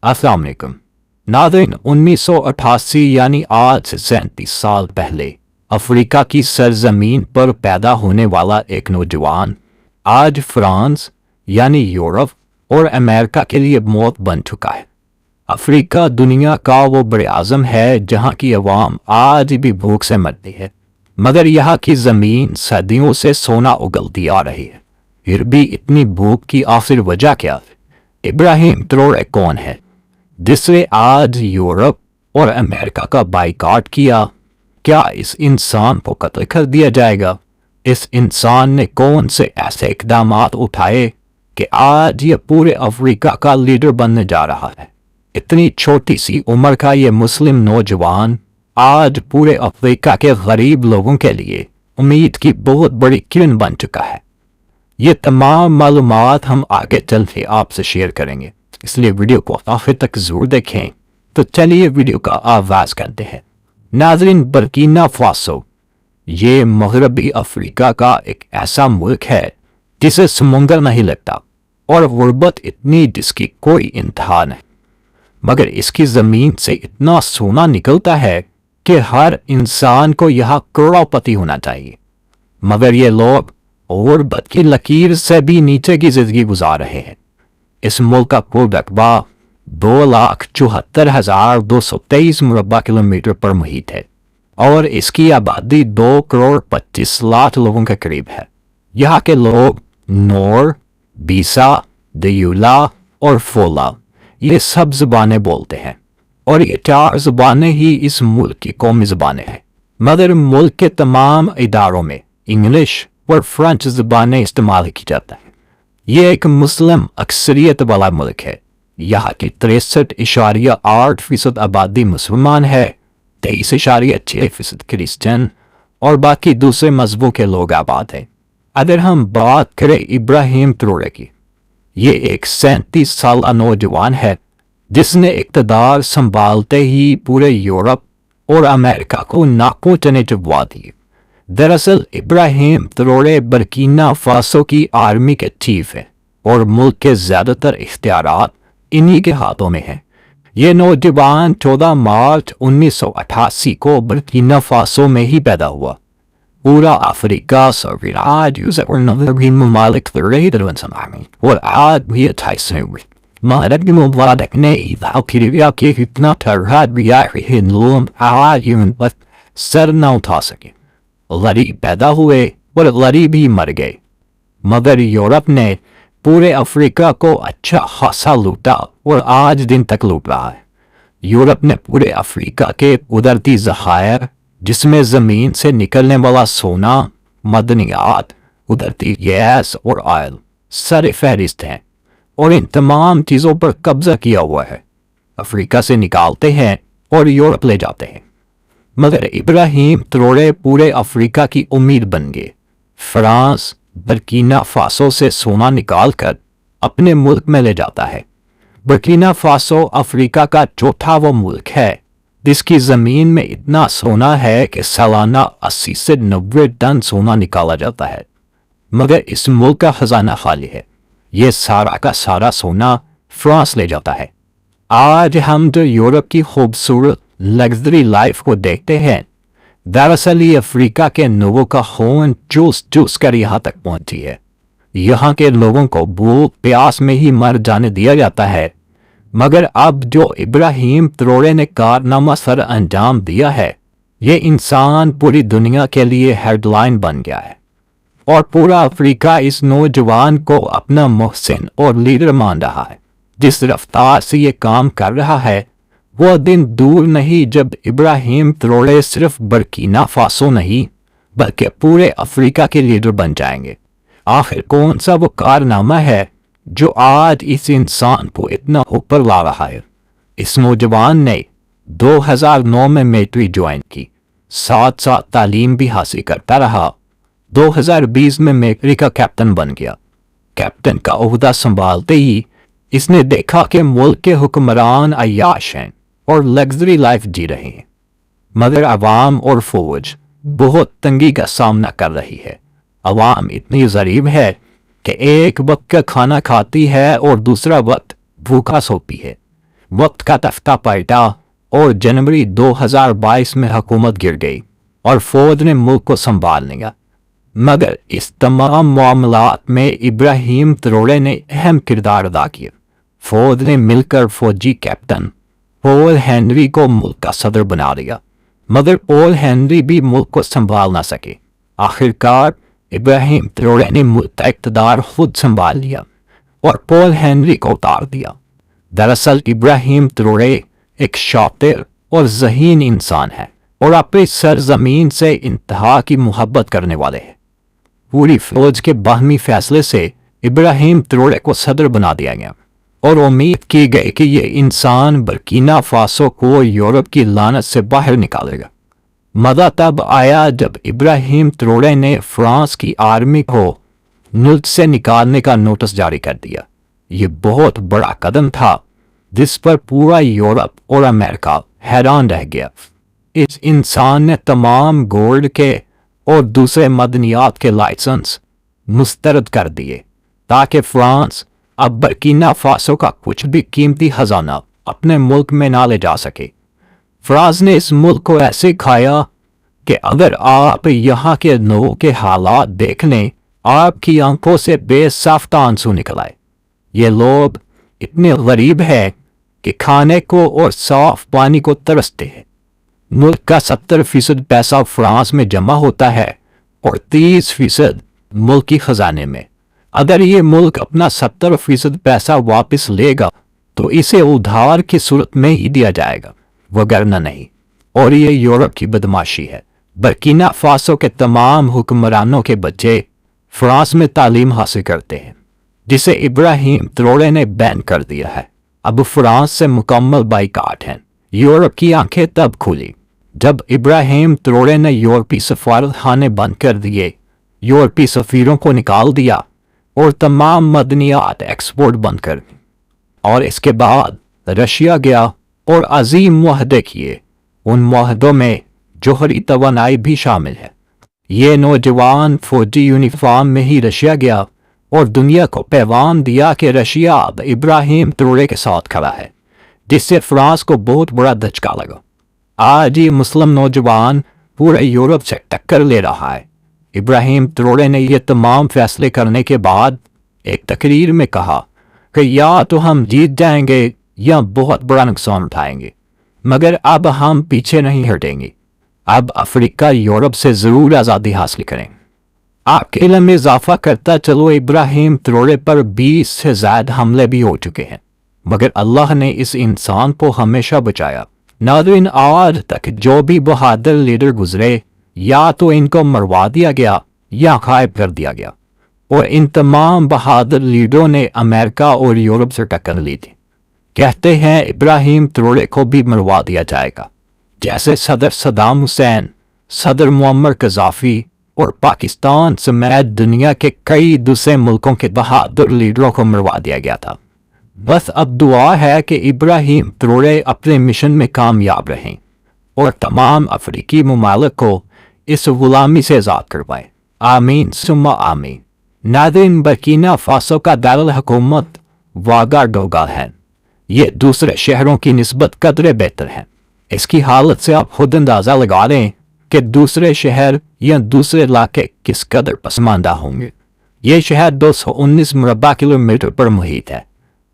अस्सलाम वालेकुम नाज़रीन। 1988 यानी आज से 37 साल पहले अफ्रीका की सरजमीन पर पैदा होने वाला एक नौजवान आज फ्रांस यानी यूरोप और अमेरिका के लिए मौत बन चुका है। अफ्रीका दुनिया का वो बड़े आज़म है जहाँ की अवाम आज भी भूख से मरती है, मगर यहाँ की ज़मीन सदियों से सोना उगलती आ रही है। फिर भी इतनी भूख की आखिर वजह क्या है? इब्राहिम ट्रोरे कौन है जिसने आज यूरोप और अमेरिका का बाइकआउट किया? क्या इस इंसान को कत्ल कर दिया जाएगा? इस इंसान ने कौन से ऐसे इकदाम उठाए कि आज ये पूरे अफ्रीका का लीडर बनने जा रहा है? इतनी छोटी सी उम्र का ये मुस्लिम नौजवान आज पूरे अफ्रीका के गरीब लोगों के लिए उम्मीद की बहुत बड़ी किरण बन चुका है। ये तमाम मालूमात हम आगे चल के आपसे शेयर करेंगे, इसलिए वीडियो को आखिर तक जरूर देखें। तो चलिए वीडियो का आगाज करते हैं। नाज़रीन, बर्किना फासो ये मगरबी अफ्रीका का एक ऐसा मुल्क है जिसे समुंदर नहीं लगता और गुर्बत इतनी जिसकी कोई इंतहा नहीं, मगर इसकी ज़मीन से इतना सोना निकलता है कि हर इंसान को यहाँ करोड़पति होना चाहिए। मगर ये लोग गुर्बत की लकीर से भी नीचे की जिंदगी गुजार रहे हैं। इस मुल्क का कुल रकबा 2,74,223 मुरब्बा किलोमीटर पर मुहित है और इसकी आबादी 2,25,00,000 लोगों के करीब है। यहाँ के लोग नोर, बीसा, दियुला और फोला ये सब ज़बानें बोलते हैं और ये 4 ज़बानें ही इस मुल्क की कौमी ज़बानें हैं। मगर मुल्क के तमाम इदारों में इंग्लिश और फ्रेंच ज़बानें इस्तेमाल की जाता है। ये एक मुस्लिम अक्सरियत वाला मुल्क है। यहाँ की 63.8% आबादी मुसलमान है, 23.6% क्रिश्चियन और बाकी दूसरे मजहबों के लोग आबाद हैं। अगर हम बात करें इब्राहिम ट्रोरे की, ये एक 37 साल नौजवान है जिसने इक़्तिदार संभालते ही पूरे यूरोप और अमेरिका को नाकों चने चुभवा दिए। दरअसल इब्राहिम ट्रोरे बर्किना फासो की आर्मी के चीफ है और मुल्क के ज़्यादातर इख्तियारात इन्हीं के हाथों में हैं। ये नौजवान 14 मार्च 1988 को बर्किना फासो में ही पैदा हुआ। पूरा अफ्रीका सरविराज और नवी ममालिक और आज भी 28 हुए मरद मुबारक ने इदाकिरिया के इतना ठहरा दिया हिंदुओं आज बस सर न उठा सके। गरीब पैदा हुए और गरीब ही मर गए। मगर यूरोप ने पूरे अफ्रीका को अच्छा खासा लूटा और आज दिन तक लूट रहा है। यूरोप ने पूरे अफ्रीका के कुदरती ज़खायर जिसमें ज़मीन से निकलने वाला सोना, मदनियात, कुदरती गैस और ऑयल सर फहरिस्त हैं और इन तमाम चीज़ों पर कब्जा किया हुआ है। अफ्रीका से निकालते हैं और यूरोप ले जाते हैं। मगर इब्राहिम ट्रोरे पूरे अफ्रीका की उम्मीद बन गए। फ्रांस बर्किना फासो से सोना निकालकर अपने मुल्क में ले जाता है। बर्किना फासो अफ्रीका का चौथा वो मुल्क है जिसकी ज़मीन में इतना सोना है कि सालाना 80 से 90 टन सोना निकाला जाता है। मगर इस मुल्क का खजाना खाली है। ये सारा का सारा सोना फ्रांस ले जाता है। आज हम जो यूरोप की खूबसूरत लग्जरी लाइफ को देखते हैं, दरअसल ये अफ्रीका के लोगों का खून चूस चूस कर यहाँ तक पहुंची है। यहाँ के लोगों को भूख प्यास में ही मर जाने दिया जाता है। मगर अब जो इब्राहिम ट्रोरे ने कारनामा सर अंजाम दिया है, ये इंसान पूरी दुनिया के लिए हेडलाइन बन गया है और पूरा अफ्रीका इस नौजवान को अपना मोहसिन और लीडर मान रहा है। जिस रफ्तार से ये काम कर रहा है, वो दिन दूर नहीं जब इब्राहिम ट्रोरे सिर्फ बर्किना फासो नहीं बल्कि पूरे अफ्रीका के लीडर बन जाएंगे। आखिर कौन सा वो कारनामा है जो आज इस इंसान को इतना ऊपर ला रहा है? इस नौजवान ने 2009 में मिलिट्री ज्वाइन की, साथ साथ तालीम भी हासिल करता रहा। 2020 में मिलिट्री का कैप्टन बन गया। कैप्टन का ओहदा संभालते ही इसने देखा कि मुल्क के हुक्मरान अय्याश हैं और लग्जरी लाइफ जी रहे हैं, मगर अवाम और फौज बहुत तंगी का सामना कर रही है। अवाम इतनी गरीब है कि एक वक्त का खाना खाती है और दूसरा वक्त भूखा सोती है। वक्त का तख्ता पलटा और जनवरी 2022 में हुकूमत गिर गई और फौज ने मुल्क को संभाल लिया। मगर इस तमाम मामलात में इब्राहिम ट्रोरे ने अहम किरदार अदा किया। फौज ने मिलकर फौजी कैप्टन पॉल हेनरी को मुल्क का सदर बना दिया, मगर पॉल हेनरी भी मुल्क को संभाल ना सके। आखिरकार इब्राहिम ट्रोरे ने मुल्क का इक़्तिदार खुद संभाल लिया और पॉल हेनरी को उतार दिया। दरअसल इब्राहिम ट्रोरे एक शातिर और ज़हीन इंसान है और अपनी सरजमीन से इंतहा की मोहब्बत करने वाले हैं। पूरी फौज के बाहमी फैसले से इब्राहिम ट्रोरे को सदर बना दिया गया और उम्मीद की गई कि ये इंसान बर्किना फासो को यूरोप की लानत से बाहर निकालेगा। मज़ा तब आया जब इब्राहिम ट्रोरे ने फ्रांस की आर्मी को मुल्क से निकालने का नोटिस जारी कर दिया। ये बहुत बड़ा कदम था जिस पर पूरा यूरोप और अमेरिका हैरान रह गया। इस इंसान ने तमाम गोल्ड के और दूसरे मदनियात के लाइसेंस मुस्तरद कर दिए ताकि फ्रांस अब बर्किना फासो का कुछ भी कीमती खजाना अपने मुल्क में ना ले जा सके। फ्रांस ने इस मुल्क को ऐसे खाया कि अगर आप यहाँ के लोगों के हालात देख लें, आपकी आंखों से बेसाफ्ता आंसू निकल आए। ये लोग इतने गरीब हैं कि खाने को और साफ पानी को तरसते हैं। मुल्क का 70% पैसा फ्रांस में जमा होता है और 30% मुल्क की खजाने में। अगर ये मुल्क अपना 70% पैसा वापस लेगा तो इसे उधार की सूरत में ही दिया जाएगा, वगरना नहीं। और ये यूरोप की बदमाशी है। बर्किना फासो के तमाम हुक्मरानों के बच्चे फ्रांस में तालीम हासिल करते हैं, जिसे इब्राहिम ट्रोरे ने बैन कर दिया है। अब फ्रांस से मुकम्मल बाइकाट है। यूरोप की आंखें तब खुली जब इब्राहिम ट्रोरे ने यूरोपी सफारतखाने बंद कर दिए, यूरोपी सफीरों को निकाल दिया और तमाम मदनियात एक्सपोर्ट बंद कर दी। और इसके बाद रशिया गया और अजीम मुआहदे किए। उन मुआहदों में जोहरी तवानाई भी शामिल है। ये नौजवान फौजी यूनिफॉर्म में ही रशिया गया और दुनिया को पैगाम दिया कि रशिया अब इब्राहिम ट्रोरे के साथ खड़ा है, जिससे फ्रांस को बहुत बड़ा धचका लगा। आज ये मुस्लिम नौजवान पूरे यूरोप से टक्कर ले रहा है। इब्राहिम ट्रोरे ने ये तमाम फैसले करने के बाद एक तकरीर में कहा कि या तो हम जीत जाएंगे या बहुत बड़ा नुकसान उठाएंगे, मगर अब हम पीछे नहीं हटेंगे। अब अफ्रीका यूरोप से ज़रूर आज़ादी हासिल करें। आपके इल्म में इजाफा करता चलो, इब्राहिम ट्रोरे पर 20 से ज़्यादा हमले भी हो चुके हैं, मगर अल्लाह ने इस इंसान को हमेशा बचाया। नाज़रीन, आज तक जो भी बहादुर लीडर गुजरे, या तो इनको मरवा दिया गया या गायब कर दिया गया, और इन तमाम बहादुर लीडरों ने अमेरिका और यूरोप से टक्कर ली थी। कहते हैं इब्राहिम ट्रोरे को भी मरवा दिया जाएगा, जैसे सदर सद्दाम हुसैन, सदर मुअम्मर कज़ाफ़ी और पाकिस्तान समेत दुनिया के कई दूसरे मुल्कों के बहादुर लीडरों को मरवा दिया गया था। बस अब दुआ है कि इब्राहिम ट्रोरे अपने मिशन में कामयाब रहें और तमाम अफ्रीकी ममालिक को इस गुलामी से आज़ाद करवाएं। आमीन सुम्मा आमीन। नाज़रीन, बर्किना फासो का दारुल हुकूमत वागाडोगा है। ये दूसरे शहरों की निस्बत कदरे बेहतर है। इसकी हालत से आप खुद अंदाज़ा लगा लें कि दूसरे शहर या दूसरे इलाके किस कदर पसमानदा होंगे। ये शहर 219 मुरबा किलोमीटर पर मुहित है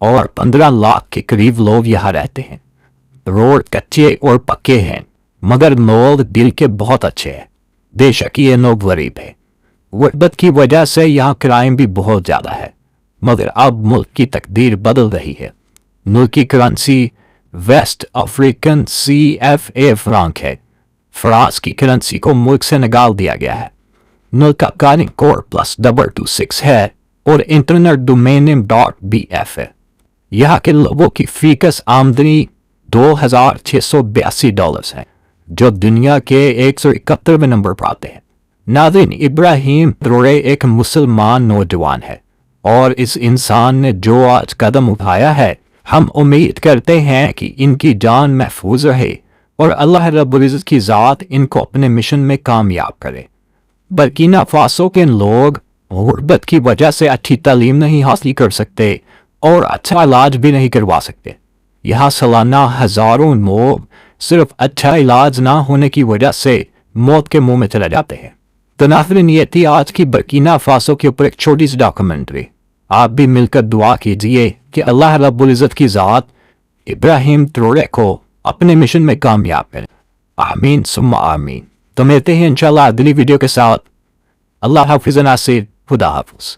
और 15 लाख के करीब लोग यहाँ रहते हैं। रोड कच्चे और पक्के हैं, मगर लोग दिल के बहुत अच्छे हैं। बेशक ये लोग गरीब हैं। गुर्बत की वजह से यहाँ क्राइम भी बहुत ज़्यादा है, मगर अब मुल्क की तकदीर बदल रही है। मुल्क की currency west African CFA franc है। फ्रांस की करेंसी को मुल्क से निकाल दिया गया है। मुल्क का कारिंग कोड +226 है और इंटरनेट डोमेन .bf है। यहाँ के लोगों की फीकस आमदनी $2,682 है, जो दुनिया के 171वें नंबर पर आते हैं। नाज़रीन, इब्राहिम ट्रोरे एक मुसलमान नौजवान है और इस इंसान ने जो आज कदम उठाया है, हम उम्मीद करते हैं कि इनकी जान महफूज रहे और अल्लाह रब्बुल इज़्ज़त की ज़ात इनको अपने मिशन में कामयाब करे। बर्किना फासो के लोग गुर्बत की वजह से अच्छी तालीम नहीं हासिल कर सकते और अच्छा इलाज भी नहीं करवा सकते। یہاں سالانہ ہزاروں لوگ صرف اچھا علاج نہ ہونے کی وجہ سے موت کے منہ میں چلے جاتے ہیں۔ تو ناظرین، یہ تھی آج کی برکینا فاسو کے اوپر ایک چھوٹی سی ڈاکومنٹری۔ آپ بھی مل کر دعا کیجئے کہ اللہ رب العزت کی ذات ابراہیم ٹروڑے کو اپنے مشن میں کامیاب کرے۔ آمین ثم آمین۔ تو ملتے ہیں انشاءاللہ اگلی ویڈیو کے ساتھ۔ اللہ حافظ ناصر، خدا حافظ۔